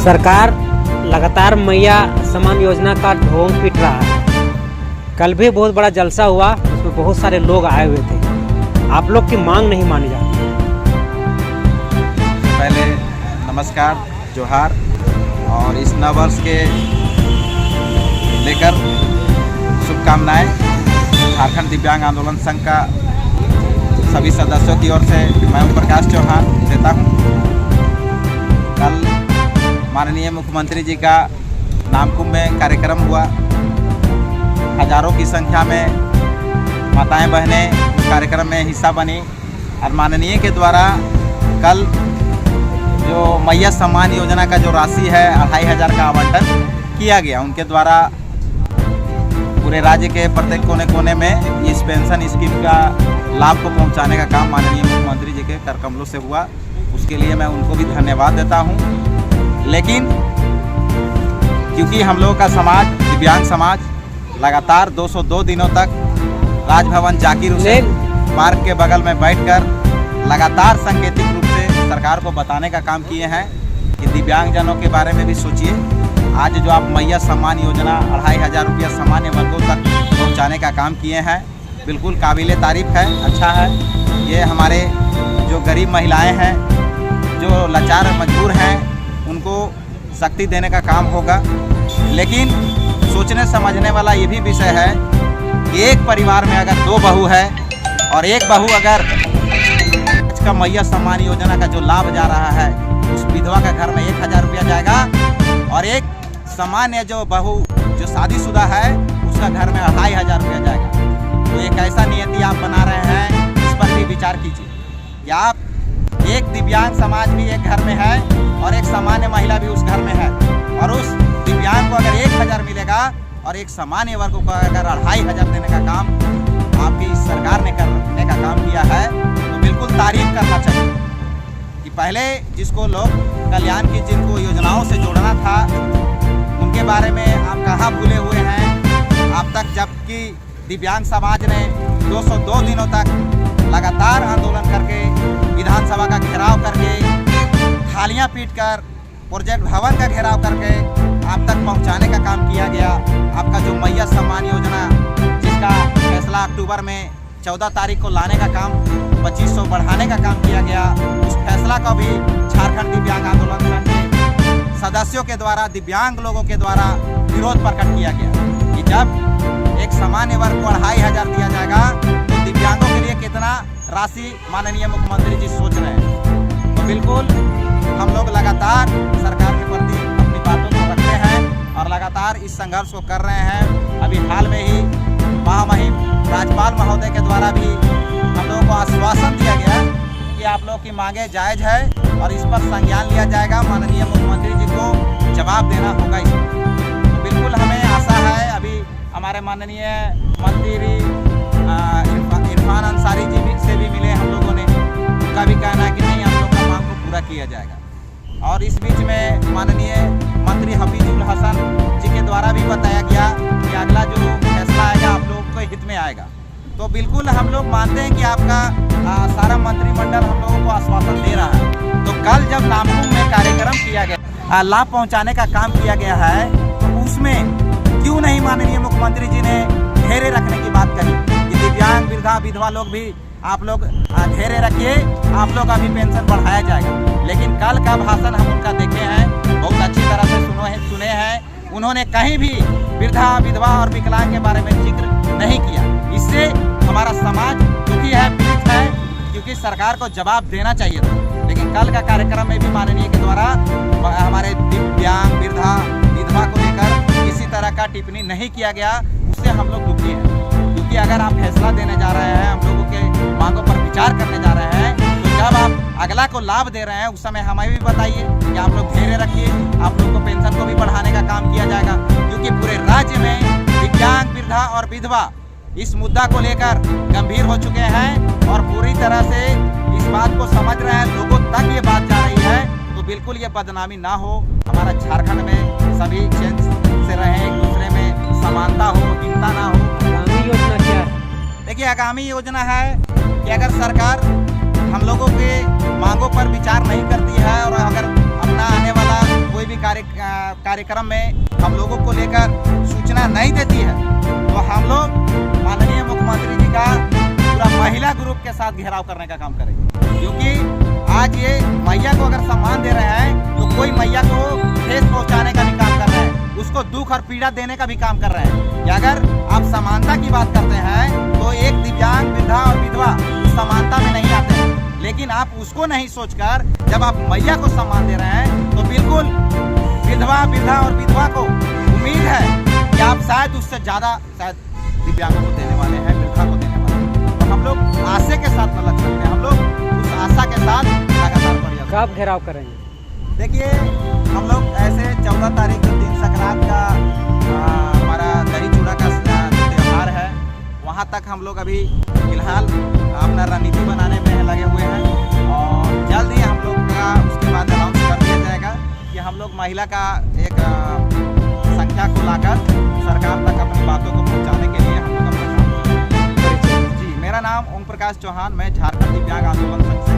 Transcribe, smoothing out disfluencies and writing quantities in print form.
सरकार लगातार मैया सम्मान योजना का ढोंग पीट रहा है। कल भी बहुत बड़ा जलसा हुआ, उसमें बहुत सारे लोग आए हुए थे। आप लोग की मांग नहीं मानी जाती। पहले नमस्कार, जोहार और इस नव वर्ष के लेकर शुभकामनाएं झारखंड दिव्यांग आंदोलन संघ का सभी सदस्यों की ओर से मैं ओम प्रकाश चौहान देता हूं। कल माननीय मुख्यमंत्री जी का नामकुम में कार्यक्रम हुआ। हजारों की संख्या में माताएं बहनें उस कार्यक्रम में हिस्सा बनी और माननीय के द्वारा कल जो मैया सम्मान योजना का जो राशि है 2500 का आवंटन किया गया। उनके द्वारा पूरे राज्य के प्रत्येक कोने कोने में इस पेंशन स्कीम का लाभ को पहुंचाने का काम माननीय मुख्यमंत्री जी के कर कमलों से हुआ। उसके लिए मैं उनको भी धन्यवाद देता हूं। लेकिन क्योंकि हम लोगों का समाज, दिव्यांग समाज, लगातार 202 दिनों तक राजभवन जाकिर हुसैन पार्क के बगल में बैठकर लगातार सांकेतिक रूप से सरकार को बताने का काम किए हैं कि दिव्यांगजनों के बारे में भी सोचिए। आज जो आप मैया सम्मान योजना 2500 रुपया सामान्य वर्गों तक पहुंचाने का काम किए हैं, बिल्कुल काबिले तारीफ है, अच्छा है। ये हमारे जो गरीब महिलाएं हैं, जो लाचार मजबूर हैं, उनको शक्ति देने का काम होगा। लेकिन सोचने समझने वाला ये भी विषय है कि एक परिवार में अगर 2 बहू है और एक बहू अगर का मैया सम्मान योजना का जो लाभ जा रहा है, उस विधवा का घर में 1000 रुपया जाएगा और एक सामान्य जो बहू जो शादीशुदा है उसका घर में 2500 रुपया जाएगा। तो एक ऐसा नियति आप बना रहे हैं, इस पर भी विचार कीजिए कि आप एक दिव्यांग समाज भी एक घर में है और एक सामान्य महिला भी उस घर में है, और उस दिव्यांग को अगर 1000 मिलेगा और एक सामान्य वर्ग को अगर 2500 देने का काम आपकी सरकार ने करने का काम किया है, तो बिल्कुल तारीफ करना चाहिए कि पहले जिसको लोग कल्याण की जिनको योजनाओं से जोड़ना था उनके बारे में आप कहाँ भूले हुए हैं आप तक, जबकि दिव्यांग समाज ने 202 दिनों तक लगातार आंदोलन करके, विधानसभा का घेराव करके, थालियां पीटकर, प्रोजेक्ट भवन का घेराव करके आप तक पहुंचाने का काम किया गया। आपका जो मैया सम्मान योजना जिसका फैसला अक्टूबर में 14 तारीख को लाने का काम 2500 बढ़ाने का काम किया गया, उस फैसला का भी झारखंड दिव्यांग आंदोलन संघ के सदस्यों के द्वारा, दिव्यांग लोगों के द्वारा विरोध प्रकट किया गया कि जब एक सामान्य वर्ग को 2500 दिया जाएगा तो दिव्यांगों के लिए कितना राशि माननीय मुख्यमंत्री जी सोच रहे हैं। तो बिल्कुल हम लोग लगातार सरकार के प्रति अपनी बातों को रखते हैं और लगातार इस संघर्ष को कर रहे हैं। अभी हाल में ही महामहिम राज्यपाल महोदय के द्वारा भी हम लोगों को आश्वासन दिया गया कि आप लोग की मांगे जायज़ है और इस पर संज्ञान लिया जाएगा। माननीय मुख्यमंत्री जी को जवाब देना होगा इस पर। तो बिल्कुल हमें आशा है, अभी हमारे माननीय मंत्री इरफान अंसारी जी से भी मिले हम लोगों ने, उनका भी कहना है कि नहीं, हम लोग का मांग को पूरा किया जाएगा। और इस बीच में माननीय मंत्री हफीजुल हसन जी के द्वारा भी बताया गया कि अगला जो फैसला आएगा आप लोगों के हित में आएगा। तो बिल्कुल हम लोग मानते हैं कि आपका सारा मंत्रिमंडल हम लोगों को आश्वासन दे रहा है। तो कल जब नामकुम में कार्यक्रम किया गया, लाभ पहुँचाने का काम किया गया है, तो उसमें क्यों नहीं माननीय मुख्यमंत्री जी ने घेरे रखने की बात कही कि दिव्यांग, वृद्धा, विधवा लोग भी आप लोग घेरे रखिए, आप लोग का भी पेंशन बढ़ाया जाएगा। लेकिन कल का भाषण हम उनका देखे हैं, बहुत अच्छी तरह से सुने हैं। उन्होंने कहीं भी वृद्धा, विधवा और विकलांग के बारे में जिक्र नहीं किया। इससे हमारा समाज दुखी है, पीड़ित है, क्योंकि सरकार को जवाब देना चाहिए था। लेकिन कल का कार्यक्रम में भी माननीय के द्वारा हमारे दिव्यांग, वृद्धा, विधवा को लेकर किसी तरह का टिप्पणी नहीं किया गया। उससे हम लोग दुखी हैं, क्योंकि अगर आप फैसला देने जा रहे हैं, हम लोगों के मांगों पर विचार करने जा रहे हैं, तो जब आप अगला को लाभ दे रहे हैं उस समय हमें भी बताइए कि आप लोग घेरे रखिए, आप लोग को पेंशन को भी बढ़ाने का काम किया जाएगा। क्योंकि पूरे राज्य में दिव्यांग, वृद्धा और विधवा इस मुद्दा को लेकर गंभीर हो चुके हैं और पूरी तरह से इस बात को समझ रहे हैं, लोगों तक ये बात जा रही है। तो बिल्कुल ये बदनामी ना हो, हमारा झारखंड में सभी चेंज से रहें, एक दूसरे में समानता हो, हिंसा ना हो। आगामी योजना क्या है? देखिए, आगामी योजना है कि अगर सरकार हम लोगों के मांगों पर विचार नहीं करती है और अगर अपना आने वाला कोई भी कार्यक्रम में हम लोगों को लेकर सूचना नहीं देती है, तो हम लोग माननीय मुख्यमंत्री जी का पूरा महिला ग्रुप के साथ घेराव करने का काम करेंगे। क्योंकि आज ये मैया को अगर सम्मान दे रहे हैं तो कोई मैया को ठेस पहुंचाने का भी काम कर रहे हैं, उसको दुख और पीड़ा देने का भी काम कर रहे हैं। कि अगर आप समानता की बात करते हैं तो एक दिव्यांग, वृद्धा और विधवा समानता में नहीं आते हैं, लेकिन आप उसको नहीं सोचकर जब आप मैया को सम्मान दे रहे हैं तो बिल्कुल विधवा, वृद्धा और विधवा को उम्मीद है कि आप शायद उससे ज़्यादा शायद दिव्यांगों को देने वाले हैं, वृद्धा को देने वाले हैं। तो हम लोग आशे के साथ न लग सकते हैं, हम लोग उस आशा के साथ लगातार बढ़िया। कब घेराव करेंगे? देखिए, हम लोग ऐसे 14 तारीख को दिन संक्रांत का हमारा दही चूड़ा का त्यौहार है, वहाँ तक हम लोग अभी फिलहाल अपना रणनीति बनाने में लगे हुए हैं और जल्द ही हम लोग का उसके बाद अनाउंस कर दिया जाएगा कि हम लोग महिला का एक संख्या को लाकर सरकार तक अपनी बातों को पहुँचाने के लिए हम लोग अपना काम करेंगे। जी, मेरा नाम ओम प्रकाश चौहान, मैं झारखंड दिव्यांग आंदोलन संघ से